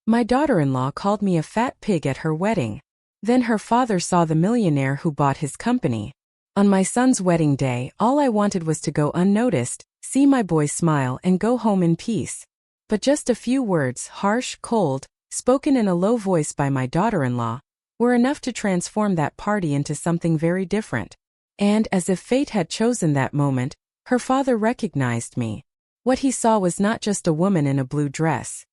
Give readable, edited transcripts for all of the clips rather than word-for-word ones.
My daughter-in-law called me a fat pig at her wedding. Then her father saw the millionaire who bought his company. On my son's wedding day, all I wanted was to go unnoticed, see my boy smile and go home in peace. But just a few words, harsh, cold, spoken in a low voice by my daughter-in-law, were enough to transform that party into something very different. And, as if fate had chosen that moment, her father recognized me. What he saw was not just a woman in a blue dress.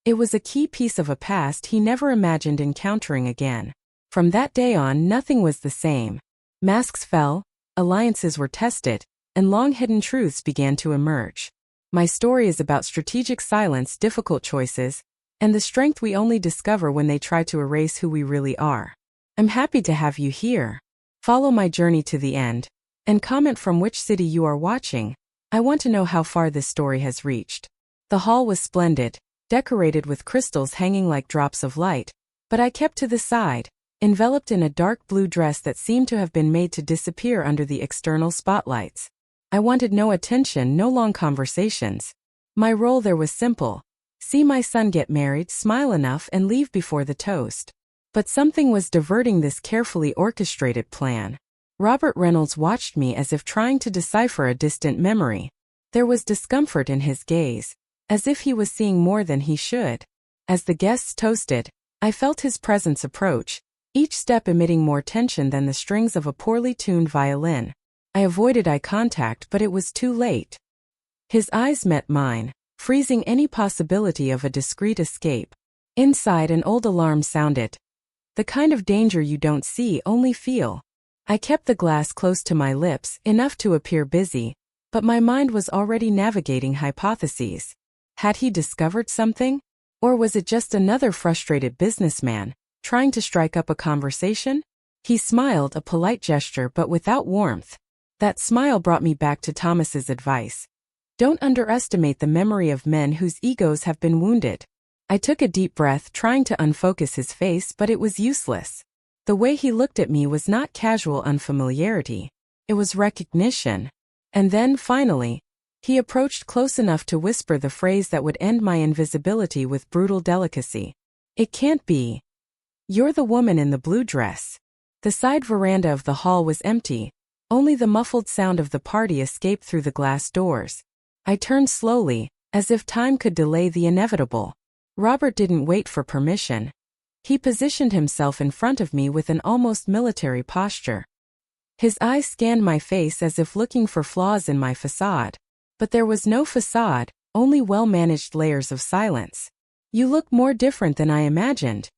It was a key piece of a past he never imagined encountering again. From that day on, nothing was the same. Masks fell, alliances were tested, and long-hidden truths began to emerge. My story is about strategic silence, difficult choices, and the strength we only discover when they try to erase who we really are. I'm happy to have you here. Follow my journey to the end, and comment from which city you are watching. I want to know how far this story has reached. The hall was splendid, decorated with crystals hanging like drops of light, but I kept to the side, enveloped in a dark blue dress that seemed to have been made to disappear under the external spotlights. I wanted no attention, no long conversations. My role there was simple: see my son get married, smile enough, and leave before the toast. But something was diverting this carefully orchestrated plan. Robert Reynolds watched me as if trying to decipher a distant memory. There was discomfort in his gaze, as if he was seeing more than he should. As the guests toasted, I felt his presence approach, each step emitting more tension than the strings of a poorly tuned violin. I avoided eye contact, but it was too late. His eyes met mine, freezing any possibility of a discreet escape. Inside, an old alarm sounded. The kind of danger you don't see, only feel. I kept the glass close to my lips, enough to appear busy, but my mind was already navigating hypotheses. Had he discovered something? Or was it just another frustrated businessman, trying to strike up a conversation? He smiled, a polite gesture but without warmth. That smile brought me back to Thomas's advice. Don't underestimate the memory of men whose egos have been wounded. I took a deep breath, trying to unfocus his face, but it was useless. The way he looked at me was not casual unfamiliarity. It was recognition. And then, finally, he approached close enough to whisper the phrase that would end my invisibility with brutal delicacy. It can't be. You're the woman in the blue dress. The side veranda of the hall was empty. Only the muffled sound of the party escaped through the glass doors. I turned slowly, as if time could delay the inevitable. Robert didn't wait for permission. He positioned himself in front of me with an almost military posture. His eyes scanned my face as if looking for flaws in my facade. But there was no facade, only well-managed layers of silence. You look more different than I imagined,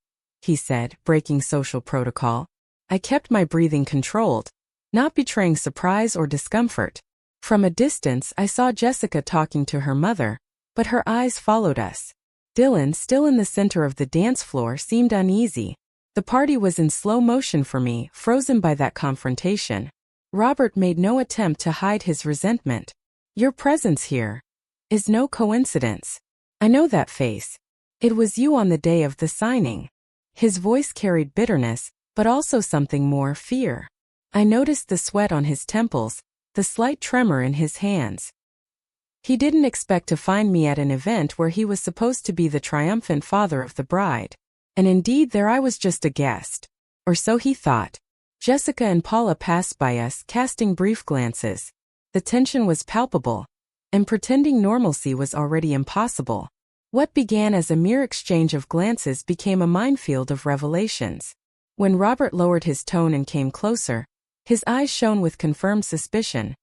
he said, breaking social protocol. I kept my breathing controlled, not betraying surprise or discomfort. From a distance, I saw Jessica talking to her mother, but her eyes followed us. Dylan, still in the center of the dance floor, seemed uneasy. The party was in slow motion for me, frozen by that confrontation. Robert made no attempt to hide his resentment. Your presence here is no coincidence. I know that face. It was you on the day of the signing. His voice carried bitterness, but also something more, fear. I noticed the sweat on his temples, the slight tremor in his hands. He didn't expect to find me at an event where he was supposed to be the triumphant father of the bride. And indeed, there I was, just a guest. Or so he thought. Jessica and Paula passed by us, casting brief glances. The tension was palpable, and pretending normalcy was already impossible. What began as a mere exchange of glances became a minefield of revelations. When Robert lowered his tone and came closer, his eyes shone with confirmed suspicion.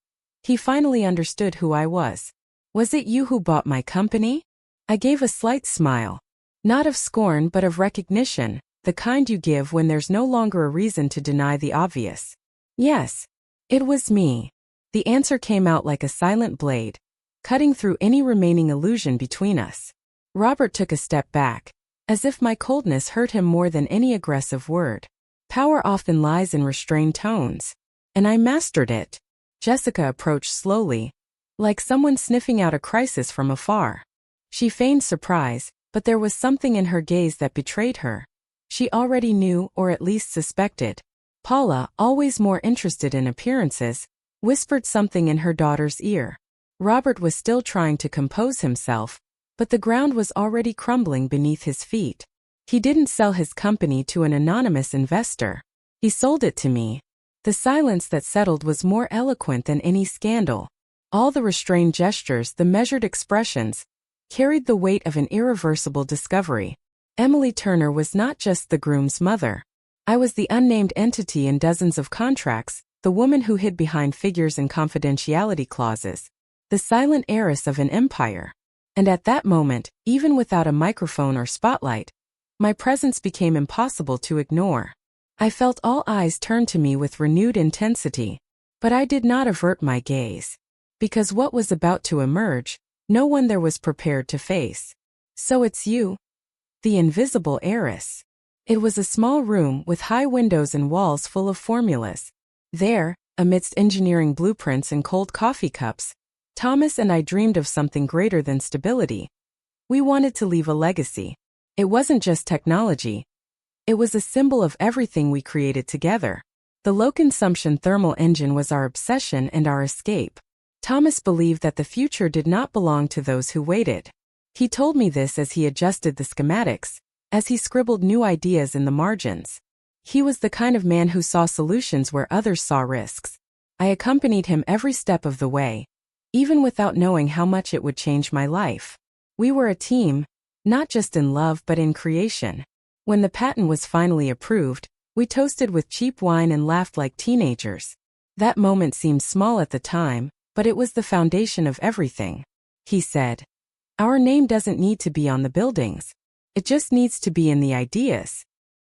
He finally understood who I was. Was it you who bought my company? I gave a slight smile. Not of scorn but of recognition, the kind you give when there's no longer a reason to deny the obvious. Yes, it was me. The answer came out like a silent blade, cutting through any remaining illusion between us. Robert took a step back, as if my coldness hurt him more than any aggressive word. Power often lies in restrained tones, and I mastered it. Jessica approached slowly, like someone sniffing out a crisis from afar. She feigned surprise, but there was something in her gaze that betrayed her. She already knew, or at least suspected. Paula, always more interested in appearances, whispered something in her daughter's ear. Robert was still trying to compose himself, but the ground was already crumbling beneath his feet. He didn't sell his company to an anonymous investor. He sold it to me. The silence that settled was more eloquent than any scandal. All the restrained gestures, the measured expressions, carried the weight of an irreversible discovery. Emily Turner was not just the groom's mother. I was the unnamed entity in dozens of contracts, the woman who hid behind figures and confidentiality clauses, the silent heiress of an empire. And at that moment, even without a microphone or spotlight, my presence became impossible to ignore. I felt all eyes turn to me with renewed intensity, but I did not avert my gaze. Because what was about to emerge, no one there was prepared to face. So it's you? The invisible heiress. It was a small room with high windows and walls full of formulas. There, amidst engineering blueprints and cold coffee cups, Thomas and I dreamed of something greater than stability. We wanted to leave a legacy. It wasn't just technology. It was a symbol of everything we created together. The low-consumption thermal engine was our obsession and our escape. Thomas believed that the future did not belong to those who waited. He told me this as he adjusted the schematics, as he scribbled new ideas in the margins. He was the kind of man who saw solutions where others saw risks. I accompanied him every step of the way, even without knowing how much it would change my life. We were a team, not just in love but in creation. When the patent was finally approved, we toasted with cheap wine and laughed like teenagers. That moment seemed small at the time, but it was the foundation of everything. He said, "Our name doesn't need to be on the buildings. It just needs to be in the ideas."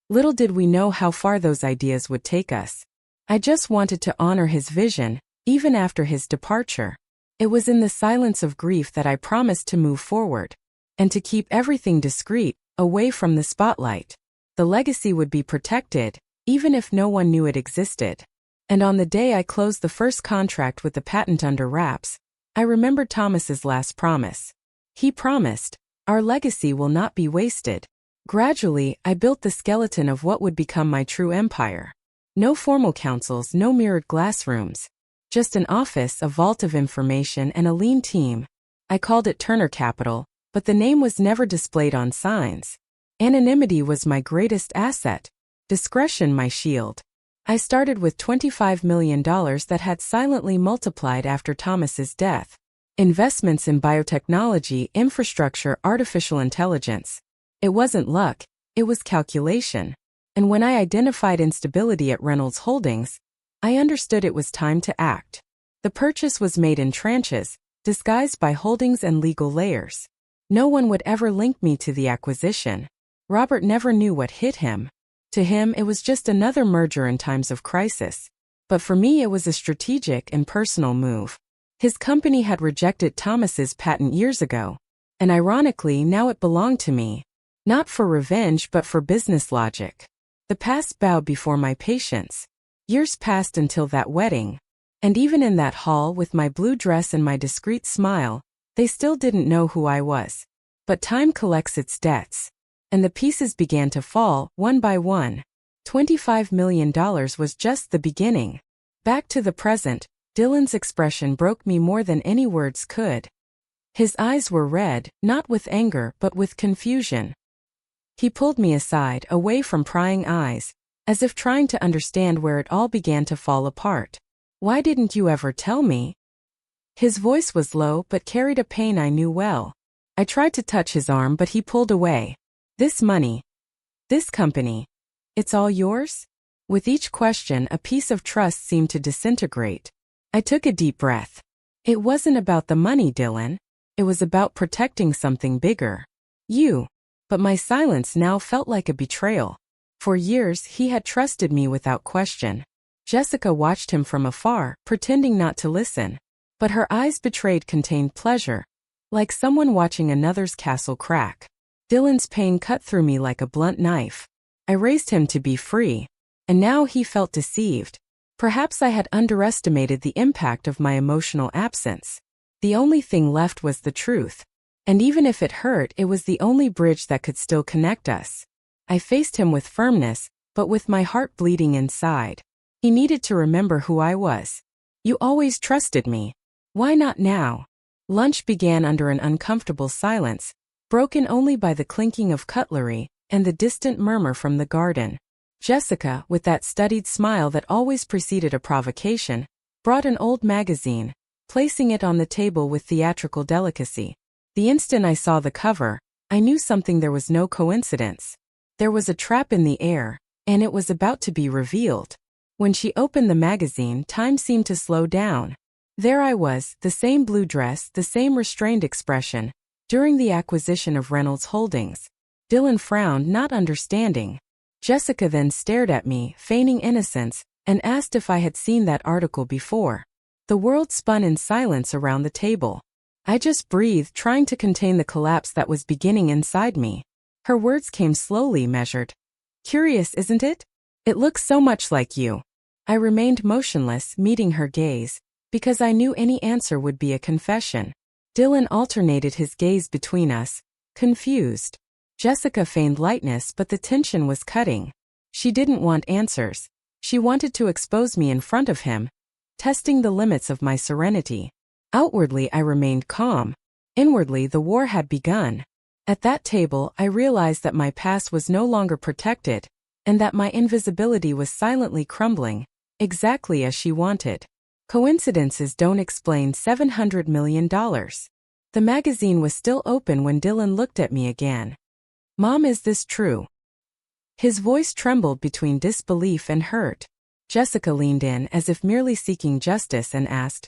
Little did we know how far those ideas would take us. I just wanted to honor his vision, even after his departure. It was in the silence of grief that I promised to move forward, and to keep everything discreet, away from the spotlight. The legacy would be protected, even if no one knew it existed. And on the day I closed the first contract with the patent under wraps, I remembered Thomas's last promise. He promised, "Our legacy will not be wasted." Gradually, I built the skeleton of what would become my true empire. No formal councils, no mirrored glass rooms. Just an office, a vault of information, and a lean team. I called it Turner Capital, but the name was never displayed on signs. Anonymity was my greatest asset, discretion my shield. I started with $25 million that had silently multiplied after Thomas's death. Investments in biotechnology, infrastructure, artificial intelligence. It wasn't luck, it was calculation. And when I identified instability at Reynolds Holdings, I understood it was time to act. The purchase was made in tranches, disguised by holdings and legal layers. No one would ever link me to the acquisition. Robert never knew what hit him. To him, it was just another merger in times of crisis. But for me, it was a strategic and personal move. His company had rejected Thomas's patent years ago, and ironically, now it belonged to me. Not for revenge, but for business logic. The past bowed before my patience. Years passed until that wedding. And even in that hall with my blue dress and my discreet smile, they still didn't know who I was. But time collects its debts. And the pieces began to fall, one by one. $25 million was just the beginning. Back to the present, Dylan's expression broke me more than any words could. His eyes were red, not with anger but with confusion. He pulled me aside, away from prying eyes, as if trying to understand where it all began to fall apart. "Why didn't you ever tell me?" His voice was low but carried a pain I knew well. I tried to touch his arm but he pulled away. "This money, this company, it's all yours?" With each question, a piece of trust seemed to disintegrate. I took a deep breath. It wasn't about the money, Dylan. It was about protecting something bigger. You. But my silence now felt like a betrayal. For years, he had trusted me without question. Jessica watched him from afar, pretending not to listen. But her eyes betrayed contained pleasure, like someone watching another's castle crack. Dylan's pain cut through me like a blunt knife. I raised him to be free. And now he felt deceived. Perhaps I had underestimated the impact of my emotional absence. The only thing left was the truth. And even if it hurt, it was the only bridge that could still connect us. I faced him with firmness, but with my heart bleeding inside. He needed to remember who I was. "You always trusted me. Why not now?" Lunch began under an uncomfortable silence, broken only by the clinking of cutlery and the distant murmur from the garden. Jessica, with that studied smile that always preceded a provocation, brought an old magazine, placing it on the table with theatrical delicacy. The instant I saw the cover, I knew there was no coincidence. There was a trap in the air, and it was about to be revealed. When she opened the magazine, time seemed to slow down. There I was, the same blue dress, the same restrained expression, during the acquisition of Reynolds Holdings. Dylan frowned, not understanding. Jessica then stared at me, feigning innocence, and asked if I had seen that article before. The world spun in silence around the table. I just breathed, trying to contain the collapse that was beginning inside me. Her words came slowly, measured. Curious, isn't it? It looks so much like you. I remained motionless, meeting her gaze, because I knew any answer would be a confession. Dylan alternated his gaze between us, confused. Jessica feigned lightness, but the tension was cutting. She didn't want answers. She wanted to expose me in front of him, testing the limits of my serenity. Outwardly, I remained calm. Inwardly, the war had begun. At that table, I realized that my past was no longer protected, and that my invisibility was silently crumbling, exactly as she wanted. Coincidences don't explain $700 million. The magazine was still open when Dylan looked at me again. Mom, is this true? His voice trembled between disbelief and hurt. Jessica leaned in as if merely seeking justice and asked,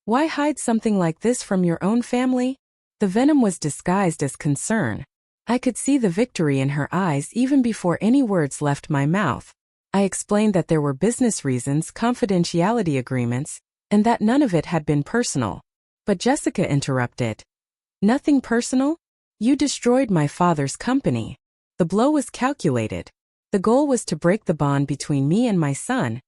"Why hide something like this from your own family?" The venom was disguised as concern. I could see the victory in her eyes even before any words left my mouth. I explained that there were business reasons, confidentiality agreements, and that none of it had been personal. But Jessica interrupted. "Nothing personal? You destroyed my father's company." The blow was calculated. The goal was to break the bond between me and my son,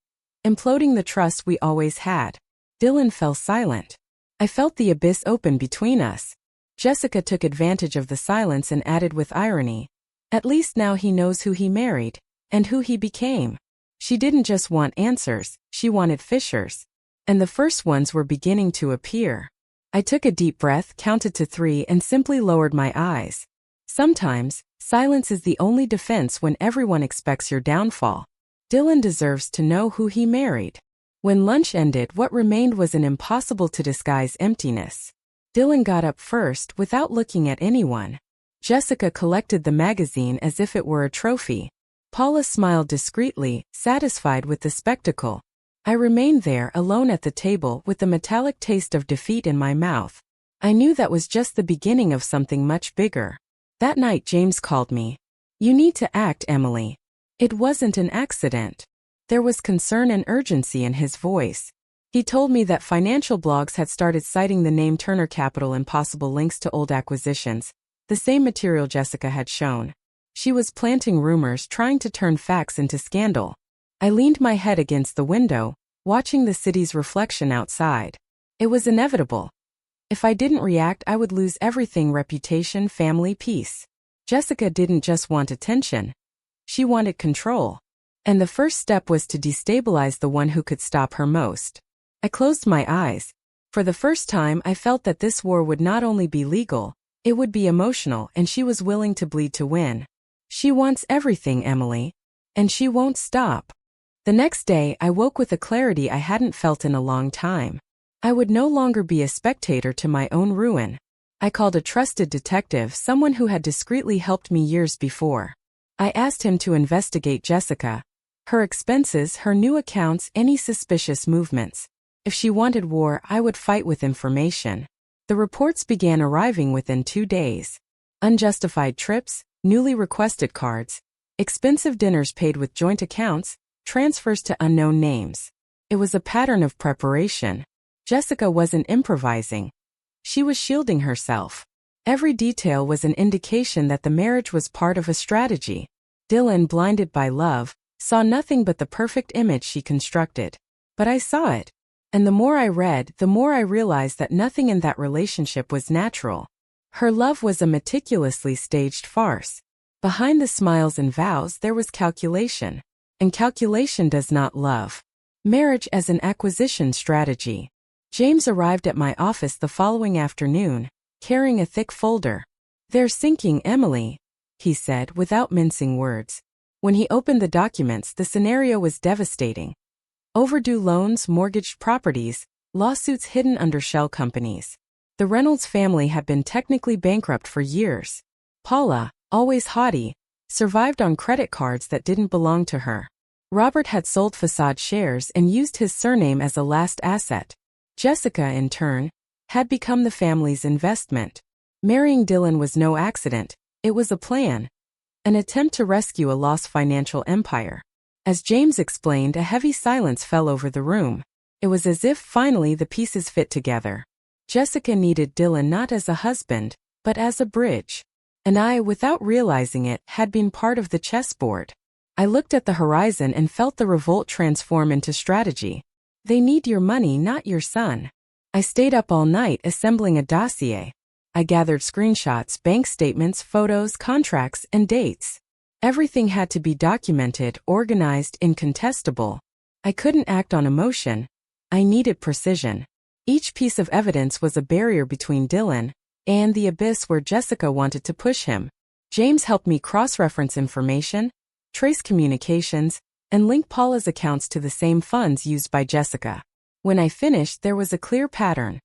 imploding the trust we always had. Dylan fell silent. I felt the abyss open between us. Jessica took advantage of the silence and added with irony, "At least now he knows who he married, and who he became." She didn't just want answers, she wanted fissures. And the first ones were beginning to appear. I took a deep breath, counted to 3, and simply lowered my eyes. Sometimes, silence is the only defense when everyone expects your downfall. Dylan deserves to know who he married. When lunch ended, what remained was an impossible-to-disguise emptiness. Dylan got up first, without looking at anyone. Jessica collected the magazine as if it were a trophy. Paula smiled discreetly, satisfied with the spectacle. I remained there, alone at the table, with the metallic taste of defeat in my mouth. I knew that was just the beginning of something much bigger. That night James called me. "You need to act, Emily." It wasn't an accident. There was concern and urgency in his voice. He told me that financial blogs had started citing the name Turner Capital and possible links to old acquisitions, the same material Jessica had shown. She was planting rumors, trying to turn facts into scandal. I leaned my head against the window, watching the city's reflection outside. It was inevitable. If I didn't react, I would lose everything: reputation, family, peace. Jessica didn't just want attention. She wanted control. And the first step was to destabilize the one who could stop her most. I closed my eyes. For the first time, I felt that this war would not only be legal, it would be emotional, and she was willing to bleed to win. She wants everything, Emily. And she won't stop. The next day, I woke with a clarity I hadn't felt in a long time. I would no longer be a spectator to my own ruin. I called a trusted detective, someone who had discreetly helped me years before. I asked him to investigate Jessica, her expenses, her new accounts, any suspicious movements. If she wanted war, I would fight with information. The reports began arriving within 2 days. Unjustified trips, newly requested cards, expensive dinners paid with joint accounts, transfers to unknown names. It was a pattern of preparation. Jessica wasn't improvising. She was shielding herself. Every detail was an indication that the marriage was part of a strategy. Dylan, blinded by love, saw nothing but the perfect image she constructed. But I saw it. And the more I read, the more I realized that nothing in that relationship was natural. Her love was a meticulously staged farce. Behind the smiles and vows there was calculation. And calculation does not love. Marriage as an acquisition strategy. James arrived at my office the following afternoon, carrying a thick folder. "They're sinking Emily," he said without mincing words. When he opened the documents, the scenario was devastating. Overdue loans, mortgaged properties, lawsuits hidden under shell companies. The Reynolds family had been technically bankrupt for years. Paula, always haughty, survived on credit cards that didn't belong to her. Robert had sold Facade shares and used his surname as a last asset. Jessica, in turn, had become the family's investment. Marrying Dylan was no accident, it was a plan. An attempt to rescue a lost financial empire. As James explained, a heavy silence fell over the room. It was as if finally the pieces fit together. Jessica needed Dylan not as a husband, but as a bridge. And I, without realizing it, had been part of the chessboard. I looked at the horizon and felt the revolt transform into strategy. They need your money, not your son. I stayed up all night assembling a dossier. I gathered screenshots, bank statements, photos, contracts, and dates. Everything had to be documented, organized, incontestable. I couldn't act on emotion. I needed precision. Each piece of evidence was a barrier between Dylan and the abyss where Jessica wanted to push him. James helped me cross-reference information, trace communications, and link Paula's accounts to the same funds used by Jessica. When I finished, there was a clear pattern.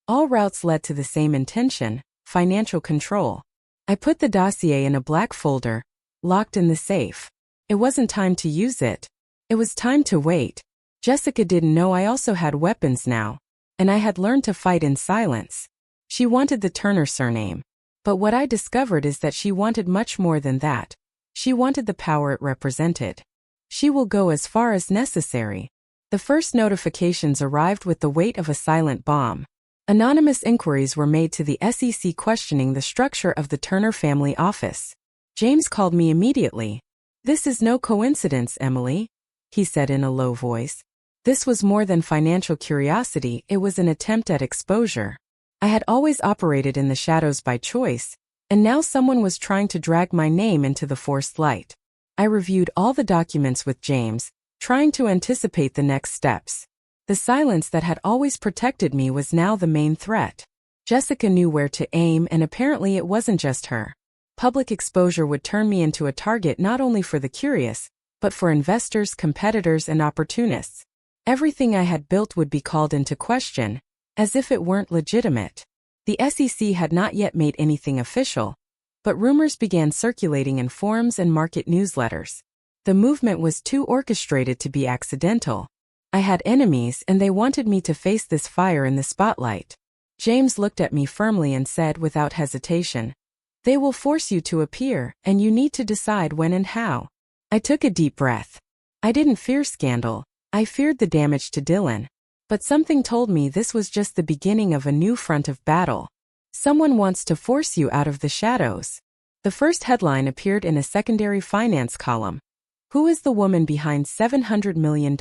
All routes led to the same intention: financial control. I put the dossier in a black folder, locked in the safe. It wasn't time to use it. It was time to wait. Jessica didn't know I also had weapons now, and I had learned to fight in silence. She wanted the Turner surname. But what I discovered is that she wanted much more than that. She wanted the power it represented. She will go as far as necessary. The first notifications arrived with the weight of a silent bomb. Anonymous inquiries were made to the SEC questioning the structure of the Turner family office. James called me immediately. "This is no coincidence, Emily," he said in a low voice. This was more than financial curiosity, it was an attempt at exposure. I had always operated in the shadows by choice, and now someone was trying to drag my name into the forced light. I reviewed all the documents with James, trying to anticipate the next steps. The silence that had always protected me was now the main threat. Jessica knew where to aim, and apparently it wasn't just her. Public exposure would turn me into a target not only for the curious, but for investors, competitors, and opportunists. Everything I had built would be called into question, as if it weren't legitimate. The SEC had not yet made anything official, but rumors began circulating in forums and market newsletters. The movement was too orchestrated to be accidental. I had enemies, and they wanted me to face this fire in the spotlight. James looked at me firmly and said without hesitation, "They will force you to appear, and you need to decide when and how." I took a deep breath. I didn't fear scandal, I feared the damage to Dylan. But something told me this was just the beginning of a new front of battle. Someone wants to force you out of the shadows. The first headline appeared in a secondary finance column. Who is the woman behind $700 million?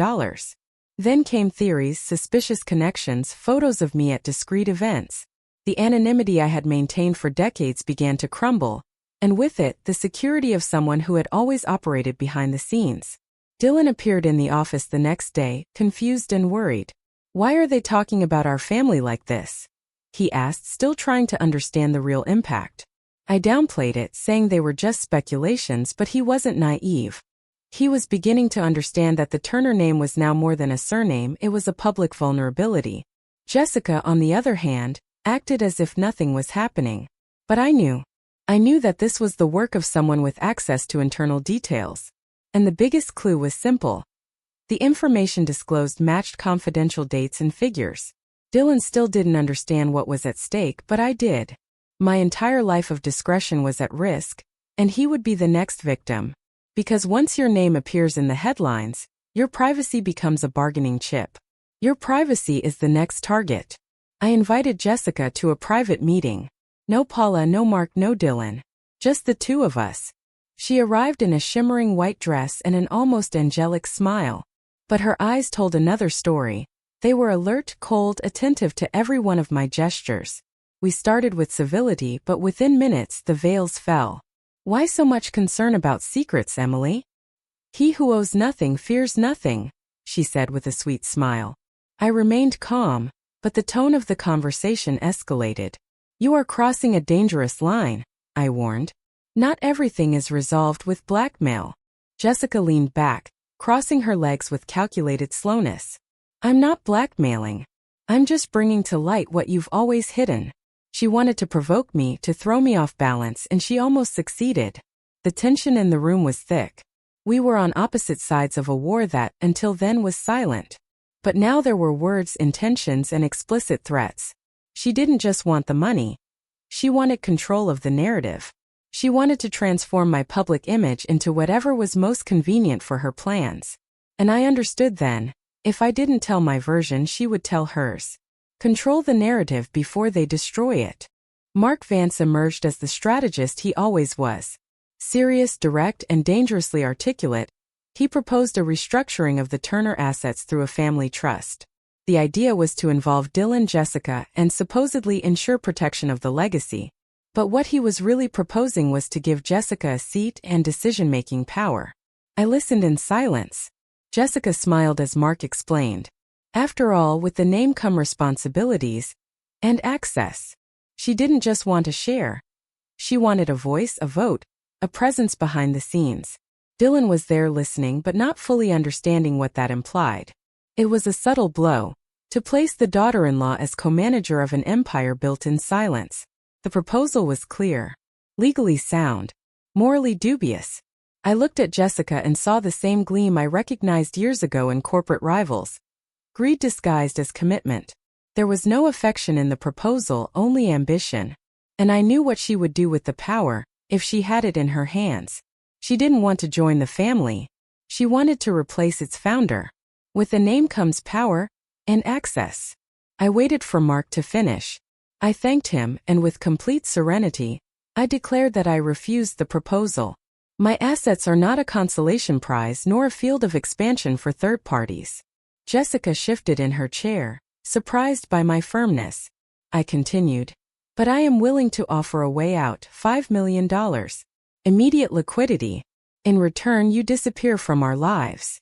Then came theories, suspicious connections, photos of me at discreet events. The anonymity I had maintained for decades began to crumble, and with it, the security of someone who had always operated behind the scenes. Dylan appeared in the office the next day, confused and worried. "Why are they talking about our family like this?" he asked, still trying to understand the real impact. I downplayed it, saying they were just speculations, but he wasn't naive. He was beginning to understand that the Turner name was now more than a surname, it was a public vulnerability. Jessica, on the other hand, acted as if nothing was happening. But I knew that this was the work of someone with access to internal details. And the biggest clue was simple. The information disclosed matched confidential dates and figures. Dylan still didn't understand what was at stake, but I did. My entire life of discretion was at risk, and he would be the next victim. Because once your name appears in the headlines, your privacy becomes a bargaining chip. Your privacy is the next target. I invited Jessica to a private meeting. No Paula, no Mark, no Dylan. Just the two of us. She arrived in a shimmering white dress and an almost angelic smile. But her eyes told another story. They were alert, cold, attentive to every one of my gestures. We started with civility, but within minutes the veils fell. "Why so much concern about secrets, Emily?" "He who owes nothing fears nothing," she said with a sweet smile. I remained calm, but the tone of the conversation escalated. You are crossing a dangerous line, I warned. Not everything is resolved with blackmail. Jessica leaned back, crossing her legs with calculated slowness. I'm not blackmailing. I'm just bringing to light what you've always hidden. She wanted to provoke me, to throw me off balance, and she almost succeeded. The tension in the room was thick. We were on opposite sides of a war that, until then, was silent. But now there were words, intentions, and explicit threats. She didn't just want the money. She wanted control of the narrative. She wanted to transform my public image into whatever was most convenient for her plans. And I understood then, if I didn't tell my version, she would tell hers. Control the narrative before they destroy it. Mark Vance emerged as the strategist he always was. Serious, direct, and dangerously articulate, he proposed a restructuring of the Turner assets through a family trust. The idea was to involve Dylan, Jessica, and supposedly ensure protection of the legacy. But what he was really proposing was to give Jessica a seat and decision-making power. I listened in silence. Jessica smiled as Mark explained. After all, with the name come responsibilities and access. She didn't just want a share. She wanted a voice, a vote, a presence behind the scenes. Dylan was there listening but not fully understanding what that implied. It was a subtle blow, to place the daughter-in-law as co-manager of an empire built in silence. The proposal was clear, legally sound, morally dubious. I looked at Jessica and saw the same gleam I recognized years ago in corporate rivals. Greed disguised as commitment. There was no affection in the proposal, only ambition. And I knew what she would do with the power, if she had it in her hands. She didn't want to join the family. She wanted to replace its founder. With the name comes power and access. I waited for Mark to finish. I thanked him, and with complete serenity, I declared that I refused the proposal. My assets are not a consolation prize nor a field of expansion for third parties. Jessica shifted in her chair, surprised by my firmness. I continued. But I am willing to offer a way out, $5 million. Immediate liquidity. In return, you disappear from our lives.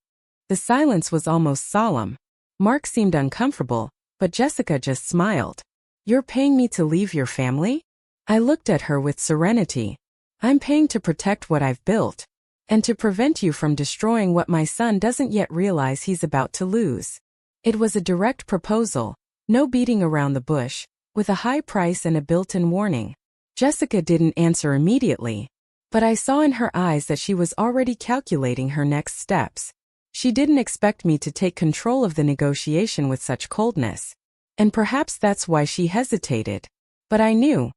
The silence was almost solemn. Mark seemed uncomfortable, but Jessica just smiled. You're paying me to leave your family? I looked at her with serenity. I'm paying to protect what I've built. And to prevent you from destroying what my son doesn't yet realize he's about to lose. It was a direct proposal, no beating around the bush, with a high price and a built-in warning. Jessica didn't answer immediately, but I saw in her eyes that she was already calculating her next steps. She didn't expect me to take control of the negotiation with such coldness. And perhaps that's why she hesitated. But I knew.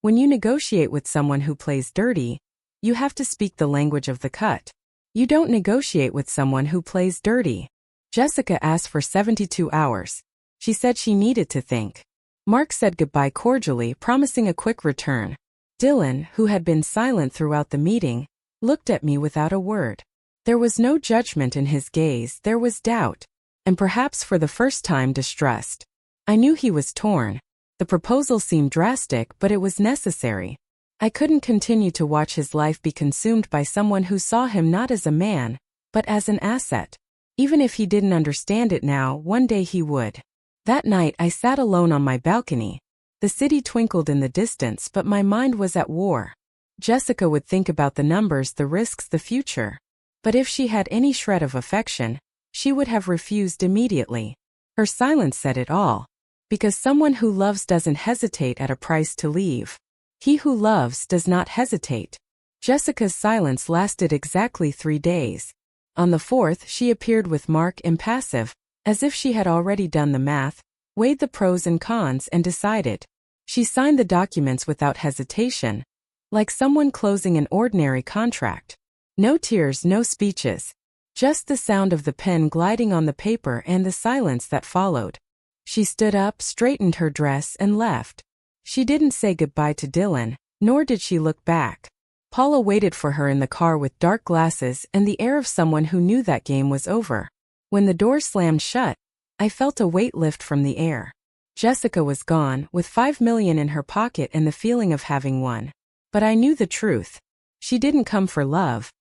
When you negotiate with someone who plays dirty, you have to speak the language of the cut. You don't negotiate with someone who plays dirty. Jessica asked for 72 hours. She said she needed to think. Mark said goodbye cordially, promising a quick return. Dylan, who had been silent throughout the meeting, looked at me without a word. There was no judgment in his gaze, there was doubt. And perhaps for the first time, distrust. I knew he was torn. The proposal seemed drastic, but it was necessary. I couldn't continue to watch his life be consumed by someone who saw him not as a man, but as an asset. Even if he didn't understand it now, one day he would. That night I sat alone on my balcony. The city twinkled in the distance, but my mind was at war. Jessica would think about the numbers, the risks, the future. But if she had any shred of affection, she would have refused immediately. Her silence said it all. Because someone who loves doesn't hesitate at a price to leave. He who loves does not hesitate. Jessica's silence lasted exactly 3 days. On the 4th, she appeared with Mark, impassive, as if she had already done the math, weighed the pros and cons, and decided. She signed the documents without hesitation, like someone closing an ordinary contract. No tears, no speeches. Just the sound of the pen gliding on the paper and the silence that followed. She stood up, straightened her dress, and left. She didn't say goodbye to Dylan, nor did she look back. Paula waited for her in the car with dark glasses and the air of someone who knew that game was over. When the door slammed shut, I felt a weight lift from the air. Jessica was gone, with $5 million in her pocket and the feeling of having won. But I knew the truth. She didn't come for love.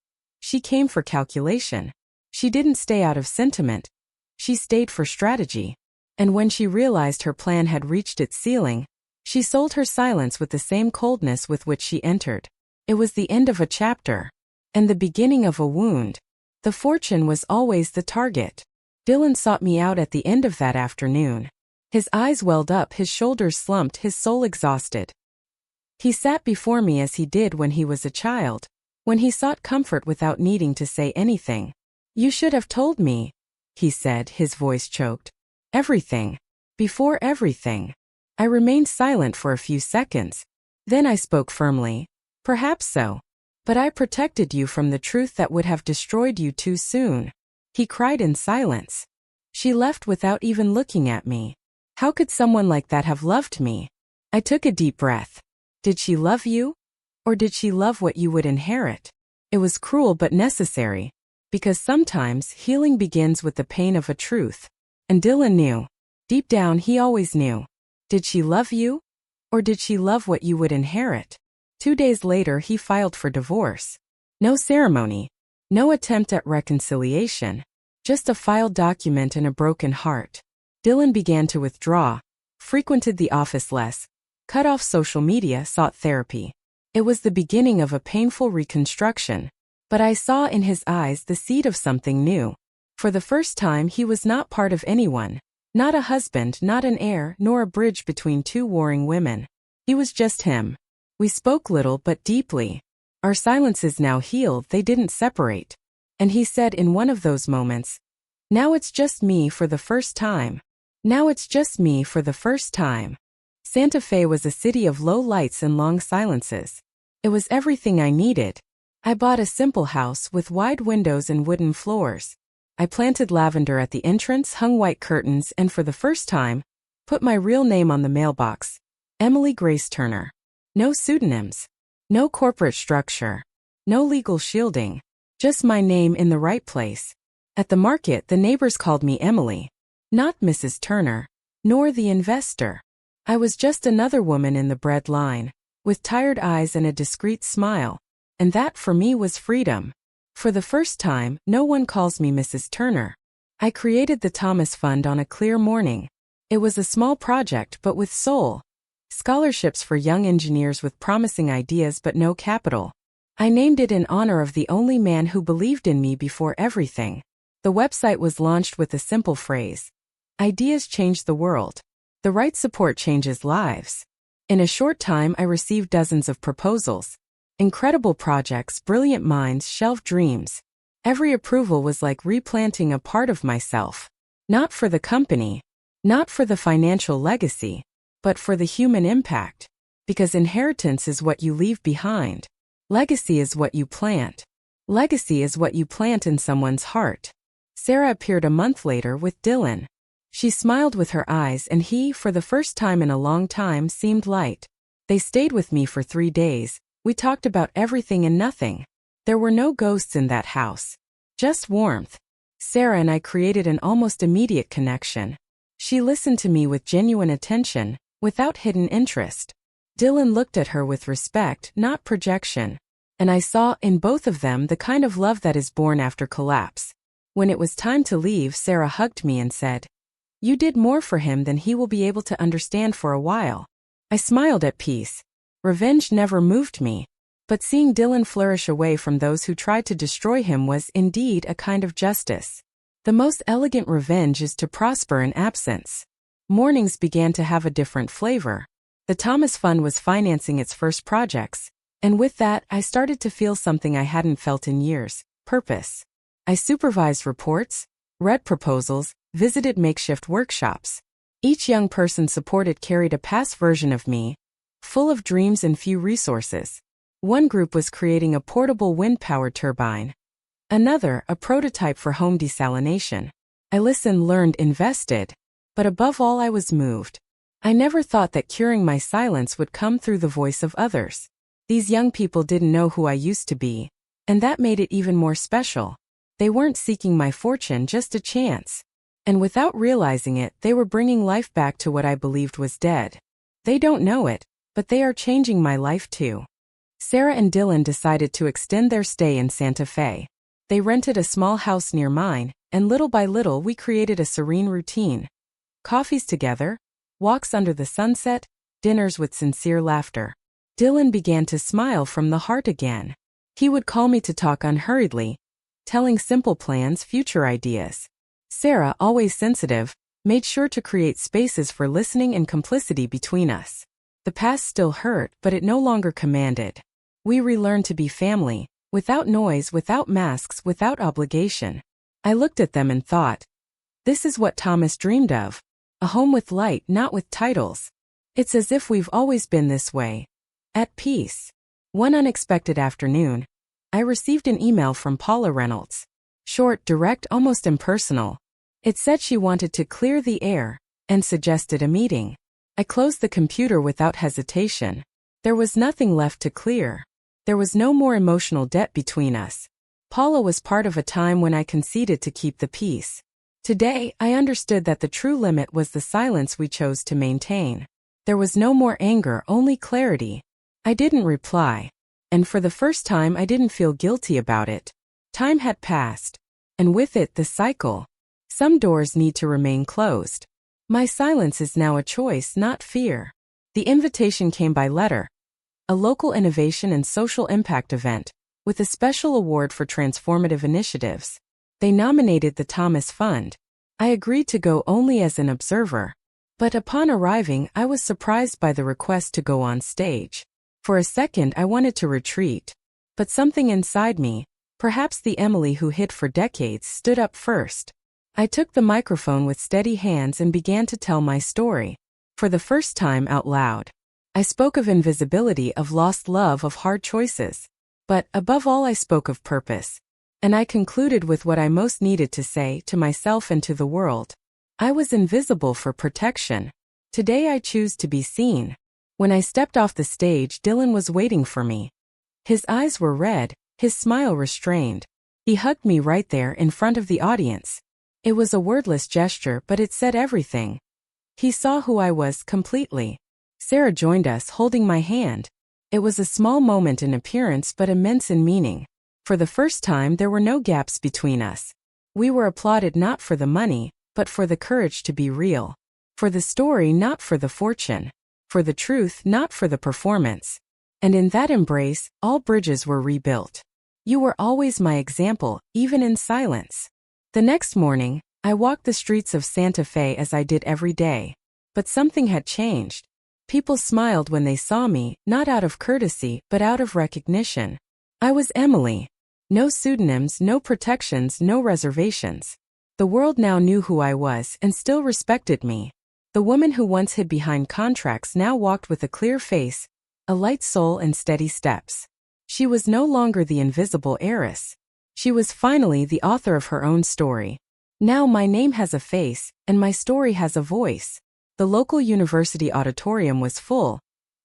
She came for calculation. She didn't stay out of sentiment. She stayed for strategy. And when she realized her plan had reached its ceiling, she sold her silence with the same coldness with which she entered. It was the end of a chapter. And the beginning of a wound. The fortune was always the target. Dylan sought me out at the end of that afternoon. His eyes welled up, his shoulders slumped, his soul exhausted. He sat before me as he did when he was a child, when he sought comfort without needing to say anything. "You should have told me," he said, his voice choked. "Everything. Before everything." I remained silent for a few seconds. Then I spoke firmly. "Perhaps so. But I protected you from the truth that would have destroyed you too soon." He cried in silence. She left without even looking at me. How could someone like that have loved me? I took a deep breath. Did she love you? Or did she love what you would inherit? It was cruel but necessary. Because sometimes healing begins with the pain of a truth. And Dylan knew. Deep down he always knew. Did she love you? Or did she love what you would inherit? 2 days later he filed for divorce. No ceremony. No attempt at reconciliation. Just a filed document and a broken heart. Dylan began to withdraw, frequented the office less, cut off social media, sought therapy. It was the beginning of a painful reconstruction. But I saw in his eyes the seed of something new. For the first time he was not part of anyone. Not a husband, not an heir, nor a bridge between two warring women. He was just him. We spoke little but deeply. Our silences now healed, they didn't separate. And he said in one of those moments, "Now it's just me for the first time. Now it's just me for the first time." Santa Fe was a city of low lights and long silences. It was everything I needed. I bought a simple house with wide windows and wooden floors. I planted lavender at the entrance, hung white curtains, and for the first time, put my real name on the mailbox. Emily Grace Turner. No pseudonyms. No corporate structure. No legal shielding. Just my name in the right place. At the market, the neighbors called me Emily. Not Mrs. Turner. Nor the investor. I was just another woman in the bread line, with tired eyes and a discreet smile. And that for me was freedom. For the first time, no one calls me Mrs. Turner. I created the Thomas Fund on a clear morning. It was a small project but with soul. Scholarships for young engineers with promising ideas but no capital. I named it in honor of the only man who believed in me before everything. The website was launched with a simple phrase. Ideas change the world. The right support changes lives. In a short time I received dozens of proposals. Incredible projects, brilliant minds, shelved dreams. Every approval was like replanting a part of myself. Not for the company. Not for the financial legacy. But for the human impact. Because inheritance is what you leave behind. Legacy is what you plant. Legacy is what you plant in someone's heart. Sarah appeared a month later with Dylan. She smiled with her eyes and he, for the first time in a long time, seemed light. They stayed with me for 3 days. We talked about everything and nothing. There were no ghosts in that house. Just warmth. Sarah and I created an almost immediate connection. She listened to me with genuine attention, without hidden interest. Dylan looked at her with respect, not projection. And I saw in both of them the kind of love that is born after collapse. When it was time to leave, Sarah hugged me and said, "You did more for him than he will be able to understand for a while." I smiled at peace. Revenge never moved me. But seeing Dylan flourish away from those who tried to destroy him was indeed a kind of justice. The most elegant revenge is to prosper in absence. Mornings began to have a different flavor. The Thomas Fund was financing its first projects. And with that, I started to feel something I hadn't felt in years: purpose. I supervised reports, read proposals, visited makeshift workshops. Each young person supported carried a past version of me, full of dreams and few resources. One group was creating a portable wind-powered turbine. Another, a prototype for home desalination. I listened, learned, invested. But above all, I was moved. I never thought that curing my silence would come through the voice of others. These young people didn't know who I used to be. And that made it even more special. They weren't seeking my fortune, just a chance. And without realizing it, they were bringing life back to what I believed was dead. They don't know it, but they are changing my life too. Sarah and Dylan decided to extend their stay in Santa Fe. They rented a small house near mine, and little by little we created a serene routine. Coffees together, walks under the sunset, dinners with sincere laughter. Dylan began to smile from the heart again. He would call me to talk unhurriedly, telling simple plans, future ideas. Sarah, always sensitive, made sure to create spaces for listening and complicity between us. The past still hurt, but it no longer commanded. We relearned to be family, without noise, without masks, without obligation. I looked at them and thought, this is what Thomas dreamed of. A home with light, not with titles. It's as if we've always been this way. At peace. One unexpected afternoon, I received an email from Paula Reynolds. Short, direct, almost impersonal. It said she wanted to clear the air, and suggested a meeting. I closed the computer without hesitation. There was nothing left to clear. There was no more emotional debt between us. Paula was part of a time when I conceded to keep the peace. Today, I understood that the true limit was the silence we chose to maintain. There was no more anger, only clarity. I didn't reply. And for the first time I didn't feel guilty about it. Time had passed. And with it the cycle. Some doors need to remain closed. My silence is now a choice, not fear. The invitation came by letter. A local innovation and social impact event, with a special award for transformative initiatives. They nominated the Thomas Fund. I agreed to go only as an observer. But upon arriving, I was surprised by the request to go on stage. For a second I wanted to retreat. But something inside me, perhaps the Emily who hid for decades, stood up first. I took the microphone with steady hands and began to tell my story. For the first time out loud. I spoke of invisibility, of lost love, of hard choices. But, above all, I spoke of purpose. And I concluded with what I most needed to say, to myself and to the world. I was invisible for protection. Today I choose to be seen. When I stepped off the stage, Dylan was waiting for me. His eyes were red, his smile restrained. He hugged me right there in front of the audience. It was a wordless gesture, but it said everything. He saw who I was completely. Sarah joined us, holding my hand. It was a small moment in appearance but immense in meaning. For the first time there were no gaps between us. We were applauded not for the money, but for the courage to be real. For the story, not for the fortune. For the truth, not for the performance. And in that embrace, all bridges were rebuilt. You were always my example, even in silence. The next morning, I walked the streets of Santa Fe as I did every day. But something had changed. People smiled when they saw me, not out of courtesy, but out of recognition. I was Emily. No pseudonyms, no protections, no reservations. The world now knew who I was and still respected me. The woman who once hid behind contracts now walked with a clear face, a light soul and steady steps. She was no longer the invisible heiress. She was finally the author of her own story. Now my name has a face, and my story has a voice. The local university auditorium was full,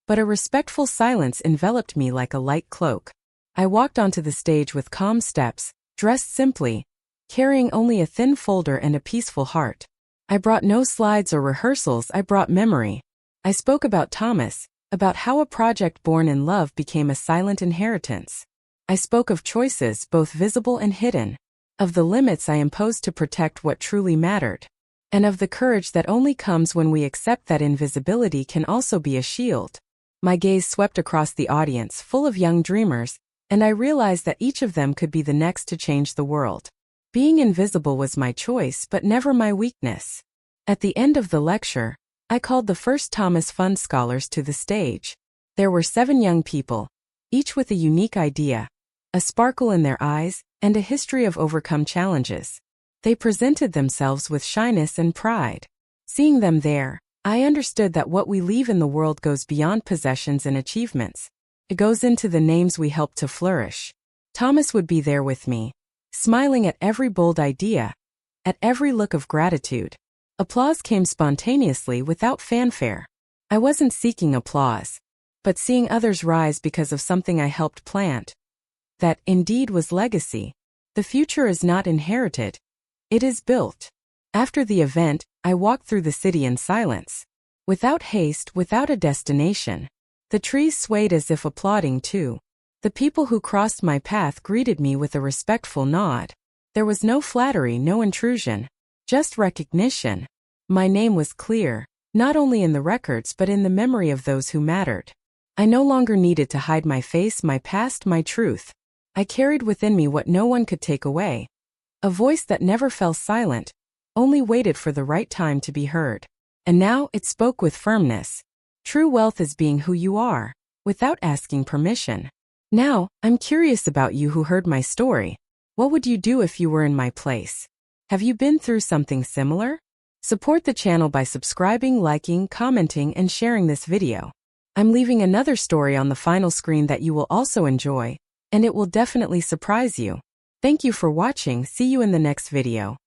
but a respectful silence enveloped me like a light cloak. I walked onto the stage with calm steps, dressed simply, carrying only a thin folder and a peaceful heart. I brought no slides or rehearsals, I brought memory. I spoke about Thomas, about how a project born in love became a silent inheritance. I spoke of choices, both visible and hidden, of the limits I imposed to protect what truly mattered, and of the courage that only comes when we accept that invisibility can also be a shield. My gaze swept across the audience, full of young dreamers, and I realized that each of them could be the next to change the world. Being invisible was my choice, but never my weakness. At the end of the lecture, I called the first Thomas Fund scholars to the stage. There were 7 young people, each with a unique idea, a sparkle in their eyes, and a history of overcome challenges. They presented themselves with shyness and pride. Seeing them there, I understood that what we leave in the world goes beyond possessions and achievements. It goes into the names we help to flourish. Thomas would be there with me, smiling at every bold idea, at every look of gratitude. Applause came spontaneously without fanfare. I wasn't seeking applause, but seeing others rise because of something I helped plant. That, indeed, was legacy. The future is not inherited. It is built. After the event, I walked through the city in silence. Without haste, without a destination. The trees swayed as if applauding too. The people who crossed my path greeted me with a respectful nod. There was no flattery, no intrusion. Just recognition. My name was clear, not only in the records but in the memory of those who mattered. I no longer needed to hide my face, my past, my truth. I carried within me what no one could take away. A voice that never fell silent, only waited for the right time to be heard. And now it spoke with firmness. True wealth is being who you are, without asking permission. Now, I'm curious about you who heard my story. What would you do if you were in my place? Have you been through something similar? Support the channel by subscribing, liking, commenting, and sharing this video. I'm leaving another story on the final screen that you will also enjoy, and it will definitely surprise you. Thank you for watching. See you in the next video.